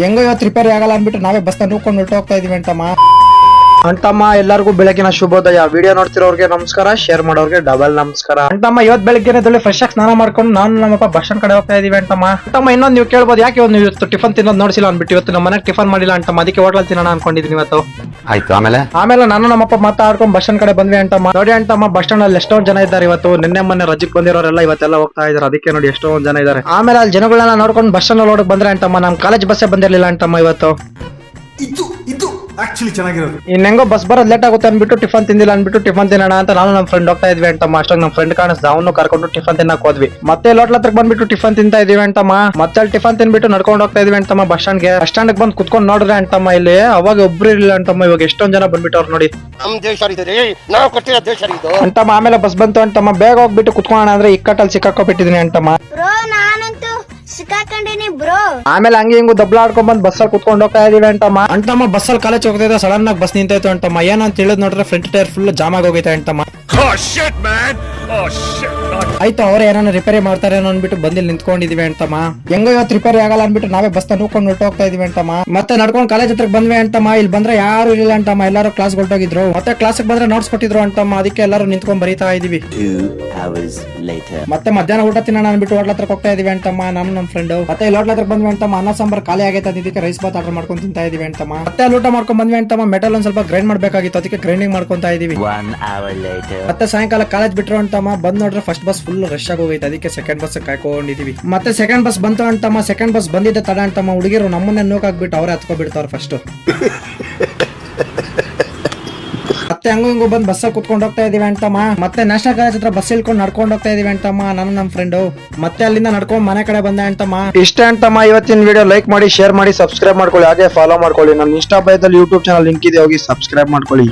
ಹೆಂಗೋ ಇವತ್ತು ರಿಪೇರಿ ಆಗಲ್ಲ ಅಂದ್ಬಿಟ್ಟು ನಾವೇ ಬಸ್ ನೂಕೊಂಡು ಹೊರಟೋಗ್ತಾ ಇದೀವಿ ಅಂಟಮ್ಮ ಎಲ್ಲರಿಗೂ ಬೆಳಗಿನ ಶುಭೋದಯ. ವಿಡಿಯೋ ನೋಡ್ತಿರೋರ್ಗೆ ನಮಸ್ಕಾರ, ಶೇರ್ ಮಾಡೋರ್ಗೆ ಡಬಲ್ ನಮಸ್ಕಾರ. ಅಂಟಮ್ಮ ಇವತ್ತು ಬೆಳಗ್ಗೆ ಫ್ರೆಶ್ ಆಗಿ ಸ್ನಾನ ಮಾಡ್ಕೊಂಡು ನಾನು ನಮ್ಮಪ್ಪ ಬಸ್ ಸ್ಟ್ಯಾಂಡ್ ಕಡೆ ಹೋಗ್ತಾ ಇದೀವಿ ಅಂಟಮ್ಮ. ಇನ್ನೊಂದು ನೀವು ಕೇಳ್ಬೋದು, ಯಾಕೆ ಒಂದು ಇವತ್ತು ಟಿಫನ್ ತಿನ್ನೋದು ನೋಡಿಸಿಲ್ಲ ಅಂದ್ಬಿಟ್ಟು ಇವತ್ತು ನಮ್ಮ ಮನೆಗೆ ಟಿಫನ್ ಮಾಡಿಲ್ಲ ಅಂಟಮ್ಮ, ಅದಕ್ಕೆ ಹೋಟ್ಲಲ್ಲಿ ತಿನ್ನೋಣ ಅನ್ಕೊಂಡಿದ್ದೀನಿ ಇವತ್ತು. ಆಯ್ತು. ಆಮೇಲೆ ನಾನು ನಮ್ಮಪ್ಪ ಮಾತಾಡ್ಕೊಂಡು ಬಸ್ ಸ್ಟ್ಯಾಂಡ್ ಕಡೆ ಬಂದ್ವಿ ಅಂಟಮ್ಮ. ನೋಡಿ ಅಂಟಮ್ಮ, ಬಸ್ ಸ್ಟ್ಯಾಂಡ್ ಅಲ್ಲಿ ಎಷ್ಟೊಂದು ಜನ ಇದ್ದಾರೆ ಇವತ್ತು. ನಿನ್ನೆ ಮೊನ್ನೆ ರಜಕ್ಕೆ ಬಂದಿರೋರೆಲ್ಲ ಇವತ್ತೆಲ್ಲ ಹೋಗ್ತಾ ಇದಾರೆ, ಅದಕ್ಕೆ ನೋಡಿ ಎಷ್ಟೊಂದು ಜನ ಇದ್ದಾರೆ. ಆಮೇಲೆ ಅಲ್ಲಿ ಜನಗಳನ್ನ ನೋಡ್ಕೊಂಡು ಬಸ್ ಸ್ಟ್ಯಾಂಡ್ ನೋಡಕ್ ಬಂದ್ರೆ ಅಂಟಮ್ಮ, ನಮ್ ಕಾಲೇಜ್ ಬಸ್ಸೇ ಬಂದಿರಲಿಲ್ಲ ಅಂಟಮ್ಮ ಇವತ್ತು. ಇದು ಆಕ್ಚುಲಿ ಚೆನ್ನಾಗಿರೋದು. ಇನ್ ಹೆಂಗೋ ಬಸ್ ಬರೋದು ಲೇಟ್ ಆಗುತ್ತೆ ಅನ್ಬಿಟ್ಟು ಟಿಫನ್ ತಿಂದಿಲ್ಲ ಅನ್ಬಿಟ್ಟು ಟಿಫನ್ ತಿನ್ನೋಣ ಅಂತ ನಾನು ನಮ್ಮ ಫ್ರೆಂಡ್ ಹೋಗ್ತಾ ಇದ್ವಿ ಅಂಟಮ್ಮ. ಅಷ್ಟಾಗ ನಮ್ಮ ಫ್ರೆಂಡ್ ಕಾಣಿಸ್ದ, ಅವನು ಕರ್ಕೊಂಡು ಟಿಫನ್ ತಿನ್ನಕ್ ಹೋದ್ವಿ. ಮತ್ತೆ ಲೋಟ್ಲ ಹತ್ರಕ್ಕೆ ಬಂದ್ಬಿಟ್ಟು ಟಿಫನ್ ತಿಂತಾ ಇದೀವಿ ಅಂಟಮ್ಮ. ಮತ್ತೆ ಅಲ್ಲಿ ಟಿಫನ್ ತಿನ್ಬಿಟ್ಟು ನಡ್ಕೊಂಡು ಹೋಗ್ತಾ ಇದೀವಿ ಅಂಟಮ್ಮ ಬಸ್ ಸ್ಟ್ಯಾಂಡ್ಗೆ. ಬಸ್ ಸ್ಟ್ಯಾಂಡ್ ಬಂದು ಕುತ್ಕೊಂಡು ನೋಡ್ರೆ ಅಂಟಮ್ಮ, ಇಲ್ಲಿ ಅವಾಗ ಒಬ್ರು ಇರಲಿಲ್ಲ ಅಂಟಮ್ಮ, ಇವಾಗ ಎಷ್ಟೊಂದ್ ಜನ ಬಂದ್ಬಿಟ್ಟವ್ರು ನೋಡಿ ಅಂಟಮ್ಮ. ಆಮೇಲೆ ಬಸ್ ಬಂತು ಅಂಟಮ್ಮ, ಬೇಗ ಹೋಗ್ಬಿಟ್ಟು ಕುತ್ಕೊಳ್ಳೋಣ ಅಂದ್ರೆ ಇಕ್ಕಟ್ಟಲ್ಲಿ ಸಿಕ್ಕಾಕೊಬಿಟ್ಟಿದೀನಿ ಅಂಟಮ್ಮ. ಆಮೇಲೆ ಹಂಗೆ ಹಿಂಗು ದಬ್ಲ ಆಡ್ಕೊಂಡ್ ಬಂದ್ ಬಸ್ಸಲ್ಲಿ ಕುತ್ಕೊಂಡು ಹೋಗ್ತಾ ಇದೀವಿ ಅಂಟಮ್ಮ. ಬಸ್ಸಲ್ಲಿ ಕಾಲೇಜ್ ಹೋಗ್ತಾ ಇದ್ದ ಸಡನ್ ಆಗಿ ಬಸ್ ನಿಂತಾಯ್ತು ಅಂಟಮ್ಮ. ಏನಂತ ಹೇಳಿದ್ ನೋಡ್ರೆ ಫ್ರಂಟ್ ಟೈರ್ ಫುಲ್ ಜಾಮ್ ಆಗೋಗೈತೆ ಅಂಟಮ್ಮ. ಆಯ್ತು, ಅವ್ರು ಏನಾನ ರಿಪೇರಿ ಮಾಡ್ತಾರೆ ಅನ್ಬಿಟ್ಟು ಬಂದಿಲ್ಲಿ ನಿಂತ್ಕೊಂಡಿದೀವಿ ಅಂಟಮ್ಮ. ಹೆಂಗೋ ಇವತ್ತು ರಿಪೇರಿ ಆಗಲ್ಲ ಅನ್ಬಿಟ್ಟು ನಾವೇ ಬಸ್ ನೂಕೊಂಡು ಹೊರಟೋಗ್ತಾ ಇದೀವಿ ಅಂಟಮ್ಮ. ಮತ್ತೆ ನಡ್ಕೊಂಡು ಕಾಲೇಜ್ ಹತ್ರಕ್ಕೆ ಬಂದ್ವಿ ಅಂಟಮ್ಮ. ಇಲ್ಲಿ ಬಂದ್ರೆ ಯಾರು ಇಲ್ಲ ಅಂಟಮ್ಮ, ಎಲ್ಲರೂ ಕ್ಲಾಸ್ ಹೊರಟೋಗಿದ್ರು. ಮತ್ತೆ ಕ್ಲಾಸ್ ಬಂದ್ರೆ ನೋಟ್ಸ್ ಕೊಟ್ಟಿದ್ರು ಅಂಟಮ್ಮ, ಅದಕ್ಕೆ ಎಲ್ಲರೂ ನಿಂತ್ಕೊಂಡ್ ಬರೀತಾ ಇದೀವಿ. ಮತ್ತೆ ಮಧ್ಯಾಹ್ನ ಊಟ ತಿನ್ನೋಣ ಅನ್ಬಿಟ್ಟು ಹೋಟ್ಲ ಹತ್ರಕ್ಕೆ ಹೋಗ್ತಾ ಇದೀವಿ ಅಂಟಮ್ಮ, ನಾನು ನಮ್ಮ ಫ್ರೆಂಡ್. ಮತ್ತೆ ಇಲ್ಲಿ ಹೋಟ್ಲ ಹತ್ರಕ್ಕೆ ಬಂದ್ವಿ ಅಂಟಮ್ಮ. ಅನ್ನ ಸಾಂಬಾರ್ ಖಾಲಿ ಆಗೈತೆ, ಅದಕ್ಕೆ ರೈಸ್ ಬಾತ್ ಆರ್ಡರ್ ಮಾಡ್ಕೊಂಡು ತಿಂತಾ ಇದೀವಿ ಅಂಟಮ್ಮ. ಮತ್ತೆ ಅಲ್ಲಿ ಊಟ ಮಾಡ್ಕೊಂಡ್ ಬಂದ್ವಿ ಅಂಟಮ್ಮ. ಮೆಟಲ್ ಒಂದ್ ಸ್ವಲ್ಪ ಗ್ರೈಂಡ್ ಮಾಡ್ಬೇಕಾಗಿತ್ತು, ಅದಕ್ಕೆ ಗ್ರೈಂಡಿಂಗ್ ಮಾಡ್ಕೊಂತಾ ಇದೀವಿ. ಮತ್ತೆ ಸಾಯಂಕಾಲ ಕಾಲೇಜ್ ಬಿಟ್ರು ಅಂಟಮ್ಮ. ಬಂದ್ ನೋಡ್ರೆ ಫಸ್ಟ್ ಬಸ್ ಫುಲ್ ರಶ್ ಆಗೋಗೈತೆ, ಅದಕ್ಕೆ ಸೆಕೆಂಡ್ ಬಸ್ ಕಾಯ್ಕೊಂಡಿದೀವಿ. ಮತ್ತೆ ಸೆಕೆಂಡ್ ಬಸ್ ಬಂತು ಅಂಟಮ್ಮ. ಸೆಕೆಂಡ್ ಬಸ್ ಬಂದಿದ್ದೆ ತಡ ಅಂಟಮ್ಮ. ಹುಡುಗಿರು ನಮ್ಮನ್ನೇ ನೋಕಾಗ್ಬಿಟ್ಟು ಅವರೇ ಹತ್ಕೊಬಿಡ್ತಾವ್ರ ಫಸ್ಟ್. ಮತ್ತೆ ಹಂಗು ಹಿಂಗು ಬಂದ್ ಬಸ್ಸಲ್ಲಿ ಕುತ್ಕೊಂಡು ಹೋಗ್ತಾ ಇದೀವಿ ಅಂಟಮ್ಮ. ಮತ್ತೆ ನ್ಯಾಷನಲ್ ಕಾಲೇಜ್ ಹತ್ರ ಬಸ್ ಇಳ್ಕೊಂಡು ನಡ್ಕೊಂಡು ಹೋಗ್ತಾ ಇದೀವಿ ಅಂಟಮ್ಮ, ನಾನು ನಮ್ಮ ಫ್ರೆಂಡ್. ಮತ್ತೆ ಅಲ್ಲಿಂದ ನಡ್ಕೊಂಡು ಮನೆ ಕಡೆ ಬಂದೆ ಅಂಟಮ್ಮ. ಇಷ್ಟೇ ಅಂಟಮ್ಮ ಇವತ್ತಿನ ವಿಡಿಯೋ. ಲೈಕ್ ಮಾಡಿ, ಶೇರ್ ಮಾಡಿ, ಸಬ್ಸ್ಕ್ರೈಬ್ ಮಾಡ್ಕೊಳ್ಳಿ, ಹಾಗೆ ಫಾಲೋ ಮಾಡ್ಕೊಳ್ಳಿ. ನನ್ನ ಇನ್ಸ್ಟಾ ಬೈದಲ್ಲಿ ಯೂಟ್ಯೂಬ್ ಚಾನಲ್ ಲಿಂಕ್ ಇದೆ, ಹೋಗಿ ಸಬ್ಸ್ಕ್ರೈಬ್ ಮಾಡ್ಕೊಳ್ಳಿ.